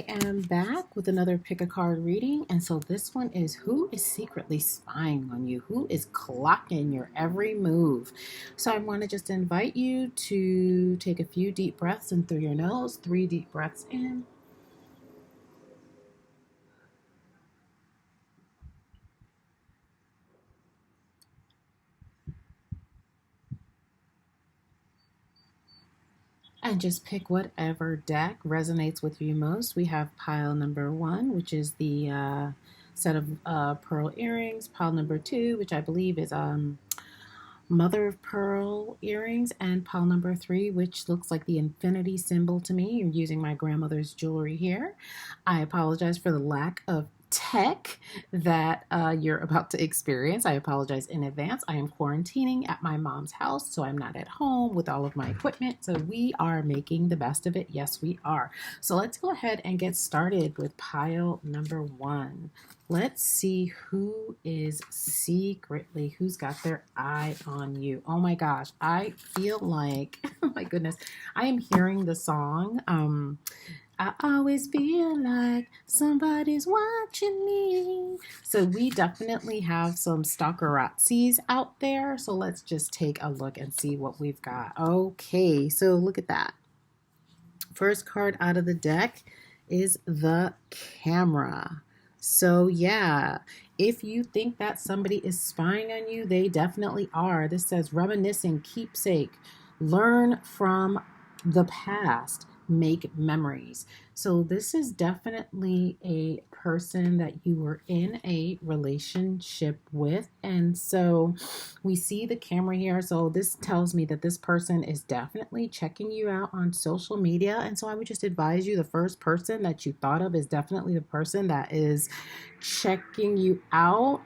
I am back with another pick a card reading, and so this one is who is secretly spying on you? Who is clocking your every move? So I want to just invite you to take a few deep breaths in through your nose, 3 deep breaths in. And just pick whatever deck resonates with you most. We have pile number 1, which is the set of pearl earrings. Pile number 2, which I believe is mother of pearl earrings, and pile number 3, which looks like the infinity symbol to me. You're using my grandmother's jewelry here. I apologize for the lack of tech that you're about to experience. I apologize in advance. I am quarantining at my mom's house, so I'm not at home with all of my equipment. So we are making the best of it. Yes, we are. So let's go ahead and get started with pile number 1. Let's see who is secretly, who's got their eye on you. Oh my gosh, I feel like, oh my goodness, I am hearing the song. I always feel like somebody's watching me. So we definitely have some stalkerazzis out there. So let's just take a look and see what we've got. Okay, so look at that. First card out of the deck is the Camera. So yeah, if you think that somebody is spying on you, they definitely are. This says reminiscing, keepsake, learn from the past, make memories. So this is definitely a person that you were in a relationship with. And so we see the Camera here. So this tells me that this person is definitely checking you out on social media. And so I would just advise you, the first person that you thought of is definitely the person that is checking you out.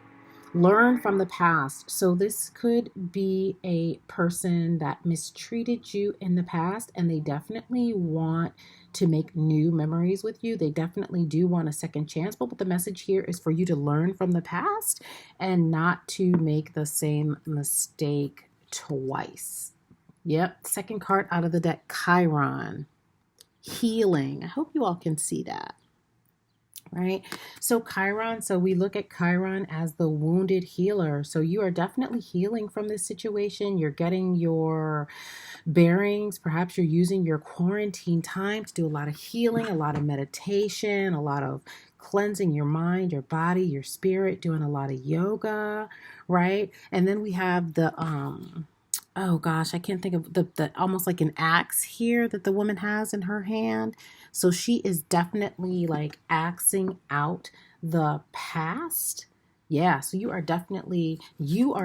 Learn from the past. So this could be a person that mistreated you in the past, and they definitely want to make new memories with you. They definitely do want a second chance, but the message here is for you to learn from the past and not to make the same mistake twice. Yep, second card out of the deck, Chiron. Healing. I hope you all can see that. Right? So Chiron, so we look at Chiron as the wounded healer. So you are definitely healing from this situation. You're getting your bearings. Perhaps you're using your quarantine time to do a lot of healing, a lot of meditation, a lot of cleansing your mind, your body, your spirit, doing a lot of yoga, right? And then we have the oh gosh, I can't think of the almost like an axe here that the woman has in her hand. So she is definitely like axing out the past. Yeah, so you are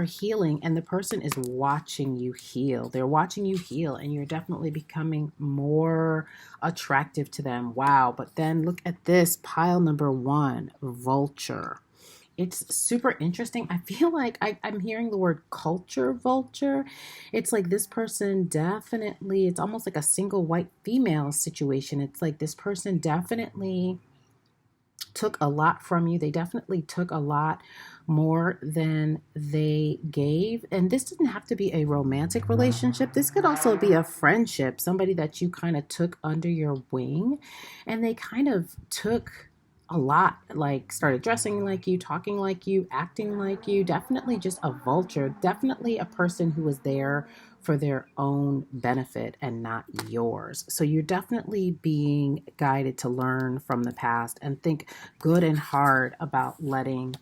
healing, and the person is watching you heal. They're watching you heal, and you're definitely becoming more attractive to them. Wow. But then look at this pile number 1, Vulture. It's super interesting. I feel like I'm hearing the word culture vulture. It's like this person definitely, it's almost like a single white female situation. It's like this person definitely took a lot from you. They definitely took a lot more than they gave. And this didn't have to be a romantic relationship. This could also be a friendship, somebody that you kind of took under your wing, and they kind of took a lot, like started dressing like you, talking like you, acting like you. Definitely just a vulture, definitely a person who was there for their own benefit and not yours. So you're definitely being guided to learn from the past and think good and hard about letting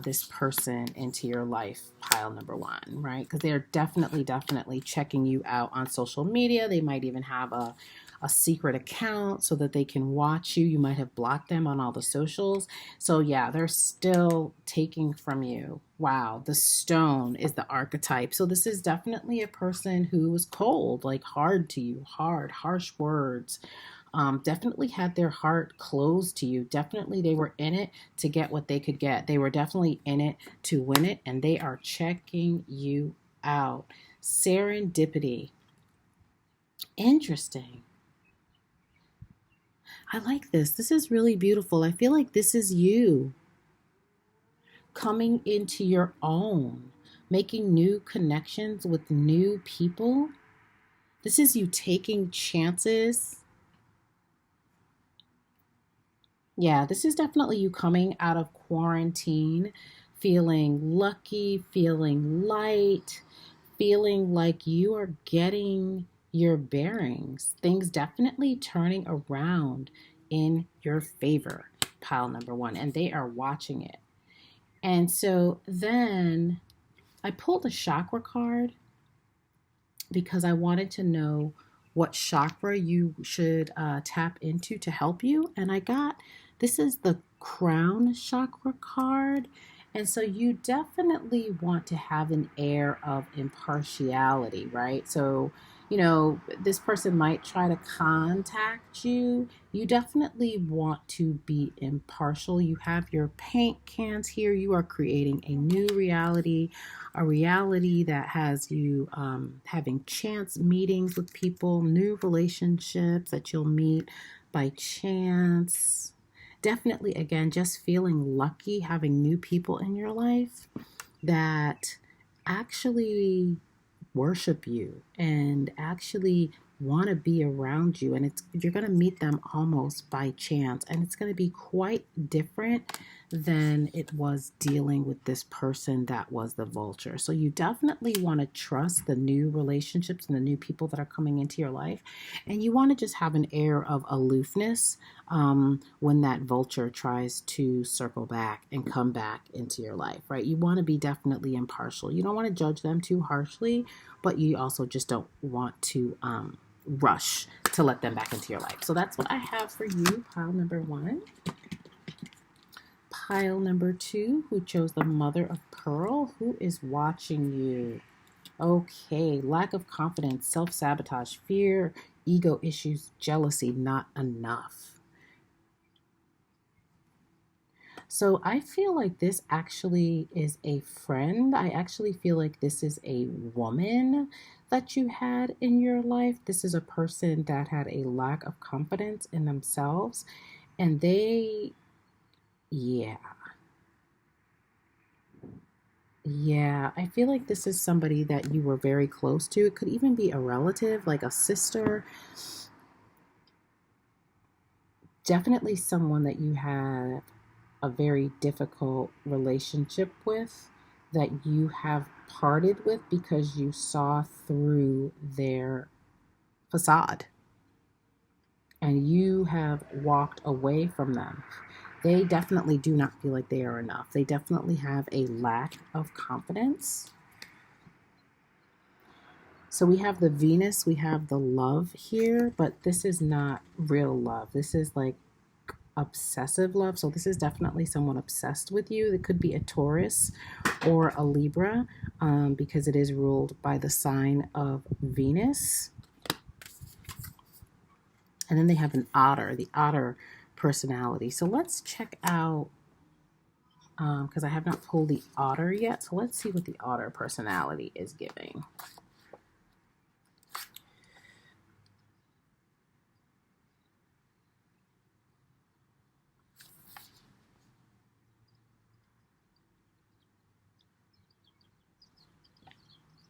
this person into your life, pile number 1, right? Because they're definitely checking you out on social media. They might even have a secret account so that they can watch you. You might have blocked them on all the socials. So yeah, they're still taking from you. Wow, the Stone is the archetype. So this is definitely a person who was cold, like hard to you, harsh words. Definitely had their heart closed to you. Definitely they were in it to get what they could get. They were definitely in it to win it, and they are checking you out. Serendipity. Interesting. I like this. This is really beautiful. I feel like this is you coming into your own, making new connections with new people. This is you taking chances. Yeah, this is definitely you coming out of quarantine, feeling lucky, feeling light, feeling like you are getting your bearings. Things definitely turning around in your favor, pile number one, and they are watching it. And so then I pulled a chakra card because I wanted to know what chakra you should tap into to help you. And I got this is the crown chakra card. And so you definitely want to have an air of impartiality, right? So, this person might try to contact you. You definitely want to be impartial. You have your paint cans here. You are creating a new reality, a reality that has you having chance meetings with people, new relationships that you'll meet by chance. Definitely, again, just feeling lucky having new people in your life that actually worship you and actually want to be around you, and you're going to meet them almost by chance, and it's going to be quite different than it was dealing with this person that was the vulture. So you definitely want to trust the new relationships and the new people that are coming into your life, and you want to just have an air of aloofness when that vulture tries to circle back and come back into your life, right? You want to be definitely impartial. You don't want to judge them too harshly, but you also just don't want to rush to let them back into your life. So that's what I have for you, pile number one. Pile number two, who chose the mother of pearl, who is watching you? Okay, lack of confidence, self-sabotage, fear, ego issues, jealousy, not enough. So I feel like this actually is a friend. I actually feel like this is a woman that you had in your life. This is a person that had a lack of confidence in themselves. And yeah, yeah, I feel like this is somebody that you were very close to. It could even be a relative, like a sister. Definitely someone that you had a very difficult relationship with, that you have parted with because you saw through their facade and you have walked away from them. They definitely do not feel like they are enough. They definitely have a lack of confidence. So we have the Venus, we have the love here, but this is not real love. This is like obsessive love. So this is definitely someone obsessed with you. It could be a Taurus or a Libra, because it is ruled by the sign of Venus. And then they have an otter, the otter personality. So let's check out, because I have not pulled the otter yet. So let's see what the otter personality is giving.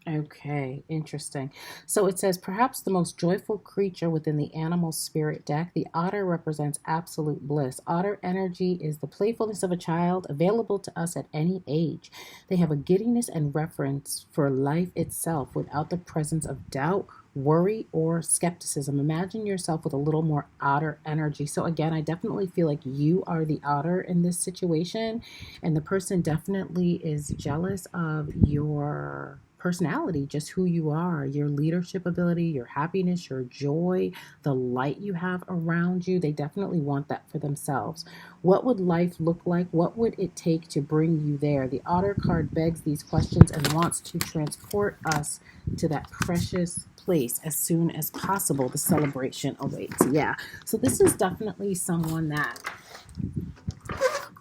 Okay, interesting. So it says, perhaps the most joyful creature within the animal spirit deck, the otter represents absolute bliss. Otter energy is the playfulness of a child, available to us at any age. They have a giddiness and reverence for life itself without the presence of doubt, worry, or skepticism. Imagine yourself with a little more otter energy. So again, I definitely feel like you are the otter in this situation, and the person definitely is jealous of your personality, just who you are, your leadership ability, your happiness, your joy, the light you have around you. They definitely want that for themselves. What would life look like? What would it take to bring you there? The otter card begs these questions and wants to transport us to that precious place as soon as possible. The celebration awaits. Yeah. So this is definitely someone that,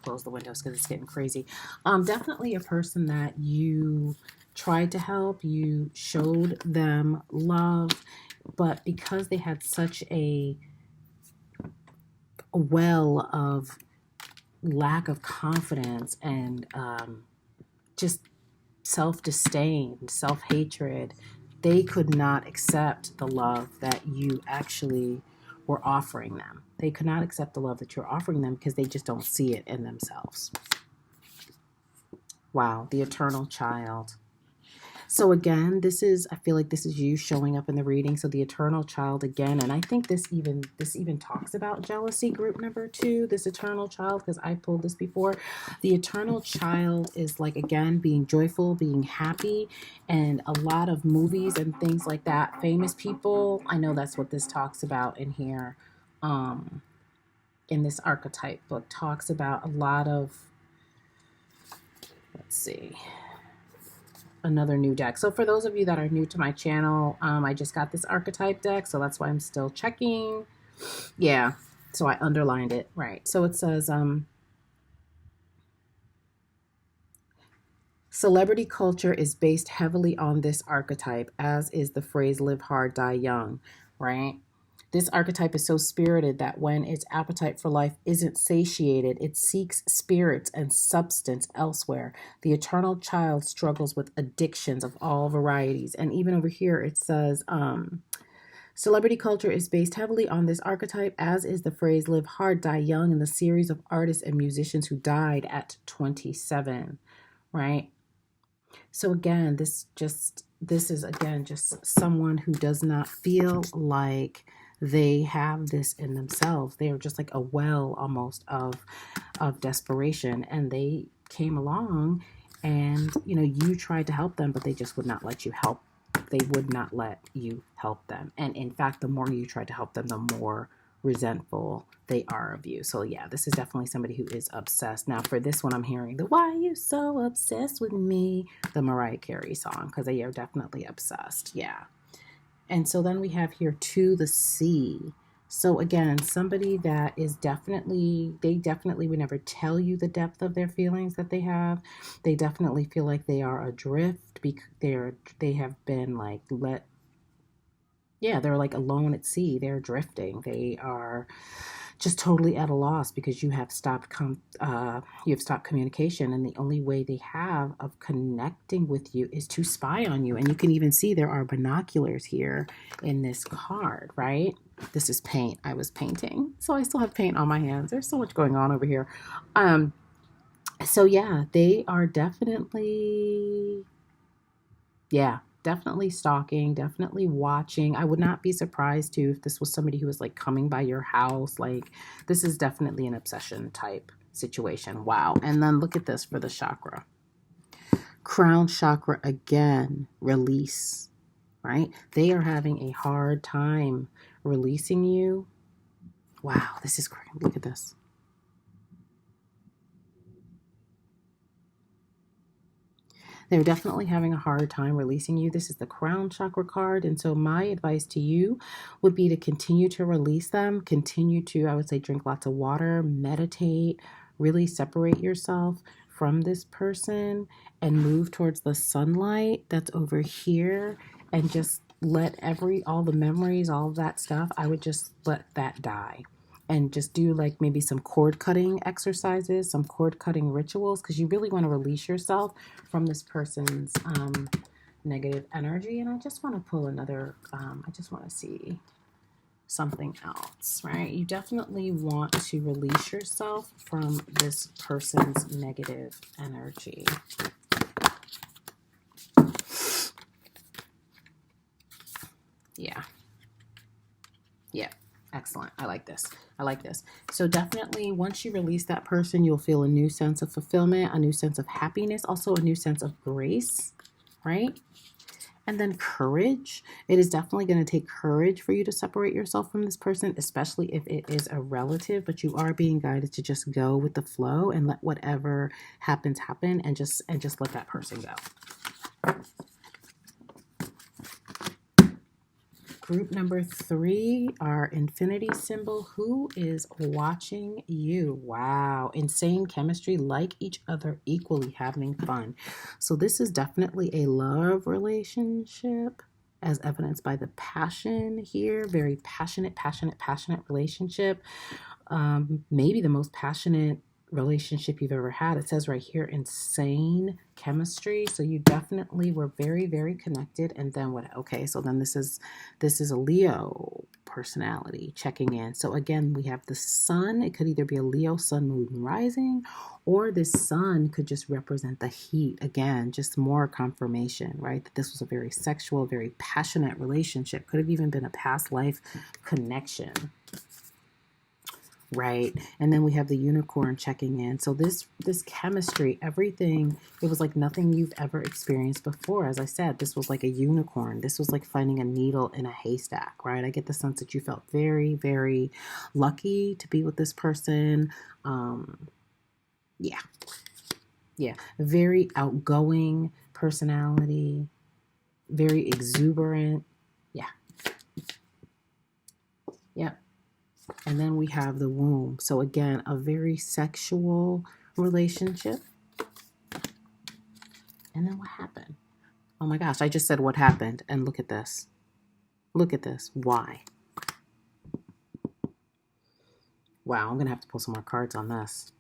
close the windows because it's getting crazy. Definitely a person that you tried to help, you showed them love, but because they had such a well of lack of confidence and just self-disdain, self-hatred, they could not accept the love that you actually were offering them. They could not accept the love that you're offering them because they just don't see it in themselves. Wow, the eternal child. So again, I feel like this is you showing up in the reading. So the eternal child again, and I think this even talks about jealousy, group number 2, this eternal child, because I pulled this before. The eternal child is like, again, being joyful, being happy, and a lot of movies and things like that, famous people, I know that's what this talks about in here. In this archetype book, talks about a lot of, let's see, another new deck. So for those of you that are new to my channel, I just got this archetype deck, so that's why I'm still checking. Yeah, so I underlined it, right. So it says, celebrity culture is based heavily on this archetype, as is the phrase live hard, die young, right? This archetype is so spirited that when its appetite for life isn't satiated, it seeks spirits and substance elsewhere. The eternal child struggles with addictions of all varieties. And even over here, it says, celebrity culture is based heavily on this archetype, as is the phrase live hard, die young in the series of artists and musicians who died at 27, right? So again, this is again just someone who does not feel like they have this in themselves. They are just like a well almost of desperation, and they came along and you tried to help them, but they just would not let you help. They would not let you help them. And in fact, the more you tried to help them, the more resentful they are of you. So yeah, this is definitely somebody who is obsessed. Now for this one, I'm hearing the "Why are you so obsessed with me?" the Mariah Carey song, because they are definitely obsessed. Yeah. And so then we have here to the sea. So again, somebody that is they definitely would never tell you the depth of their feelings that they have. They definitely feel like they are adrift because they have been like they're like alone at sea. They're drifting. They are just totally at a loss because you have stopped communication, and the only way they have of connecting with you is to spy on you. And you can even see there are binoculars here in this card, right? This is paint. I was painting, so I still have paint on my hands. There's so much going on over here. So yeah, they are definitely stalking, definitely watching. I would not be surprised too if this was somebody who was like coming by your house. Like, this is definitely an obsession type situation. Wow. And then look at this for the chakra. Crown chakra again, release, right? They are having a hard time releasing you. Wow, this is great. Look at this. They're definitely having a hard time releasing you. This is the crown chakra card. And so my advice to you would be to continue to release them. Continue to, I would say, drink lots of water, meditate, really separate yourself from this person and move towards the sunlight that's over here, and just let all the memories, all of that stuff, I would just let that die. And just do like maybe some cord cutting exercises, some cord cutting rituals, because you really want to release yourself from this person's negative energy. And I just want to pull another, I just want to see something else, right? You definitely want to release yourself from this person's negative energy. Yeah. Yeah. Excellent. I like this. So definitely once you release that person, you'll feel a new sense of fulfillment, a new sense of happiness, also a new sense of grace, right? And then courage. It is definitely going to take courage for you to separate yourself from this person, especially if it is a relative, but you are being guided to just go with the flow and let whatever happens happen, and just let that person go. Group number 3, our infinity symbol. Who is watching you? Wow. Insane chemistry, like each other, equally having fun. So this is definitely a love relationship, as evidenced by the passion here. Very passionate relationship. Maybe the most passionate relationship you've ever had. It says right here, insane chemistry. So you definitely were very, very connected. And then what? Okay, so then this is a Leo personality checking in. So again, we have the sun. It could either be a Leo sun, moon, rising, or this sun could just represent the heat. Again, just more confirmation, right? That this was a very sexual, very passionate relationship. Could have even been a past life connection. Right. And then we have the unicorn checking in. So this chemistry, everything, it was like nothing you've ever experienced before. As I said, this was like a unicorn. This was like finding a needle in a haystack, right? I get the sense that you felt very, very lucky to be with this person. Yeah. Yeah. Very outgoing personality, very exuberant. Yeah. Yeah. And then we have the womb. So again, a very sexual relationship. And then what happened? Oh my gosh, I just said what happened. And look at this. Look at this. Why? Wow, I'm going to have to pull some more cards on this.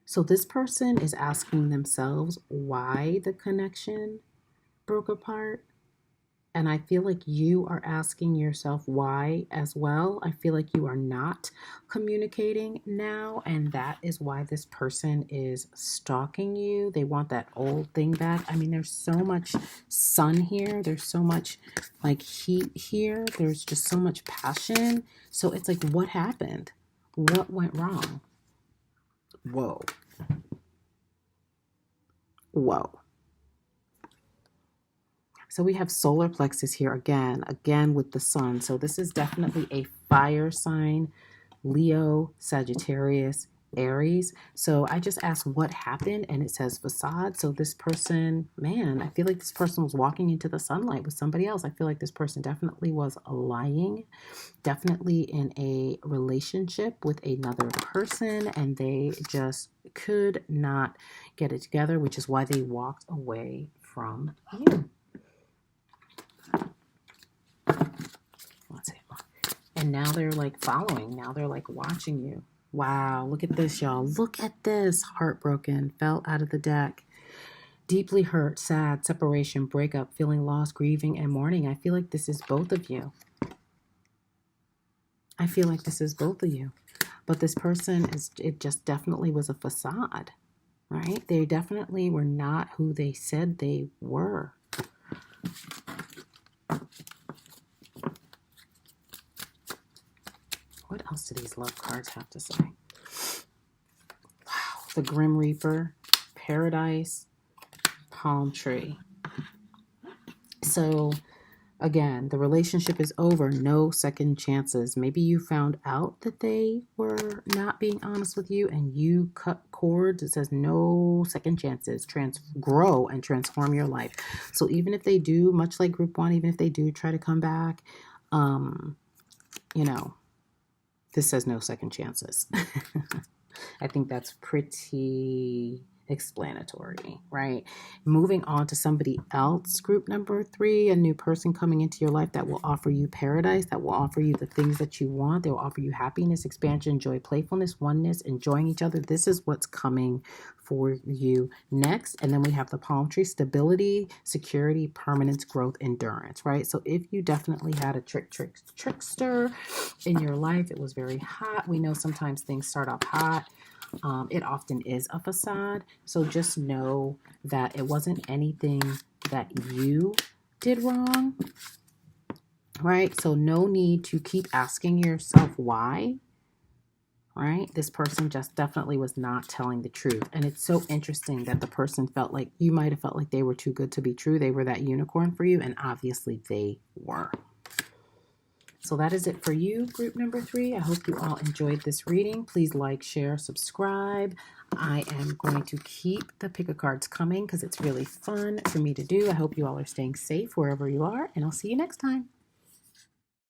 So this person is asking themselves why the connection broke apart. And I feel like you are asking yourself why as well. I feel like you are not communicating now. And that is why this person is stalking you. They want that old thing back. I mean, there's so much sun here. There's so much like heat here. There's just so much passion. So it's like, what happened? What went wrong? Whoa. Whoa. So we have solar plexus here again with the sun. So this is definitely a fire sign, Leo, Sagittarius, Aries. So I just asked what happened and it says facade. So this person, man, I feel like this person was walking into the sunlight with somebody else. I feel like this person definitely was lying, definitely in a relationship with another person, and they just could not get it together, which is why they walked away from you. And now they're like following. Now they're like watching you. Wow, look at this, y'all. Look at this. Heartbroken, fell out of the deck. Deeply hurt, sad, separation, breakup, feeling lost, grieving, and mourning. I feel like this is both of you. I feel like this is both of you. But this person, it just definitely was a facade, right? They definitely were not who they said they were. What else do these love cards have to say? Wow. The Grim Reaper, Paradise, Palm Tree. So again, the relationship is over. No second chances. Maybe you found out that they were not being honest with you and you cut cords. It says no second chances. Grow and transform your life. So even if they do, much like group one, even if they do try to come back, you know, this says no second chances. I think that's pretty explanatory, right? Moving on to somebody else, group number 3, a new person coming into your life that will offer you paradise, that will offer you the things that you want. They will offer you happiness, expansion, joy, playfulness, oneness, enjoying each other. This is what's coming for you next. And then we have the palm tree, stability, security, permanence, growth, endurance, right? So if you definitely had a trickster in your life, it was very hot. We know sometimes things start off hot. It often is a facade. So just know that it wasn't anything that you did wrong, right? So no need to keep asking yourself why, right? This person just definitely was not telling the truth. And it's so interesting that the person felt like, you might have felt like they were too good to be true. They were that unicorn for you, and obviously they were. So that is it for you, group number 3. I hope you all enjoyed this reading. Please like, share, subscribe. I am going to keep the pick-a-cards coming because it's really fun for me to do. I hope you all are staying safe wherever you are, and I'll see you next time.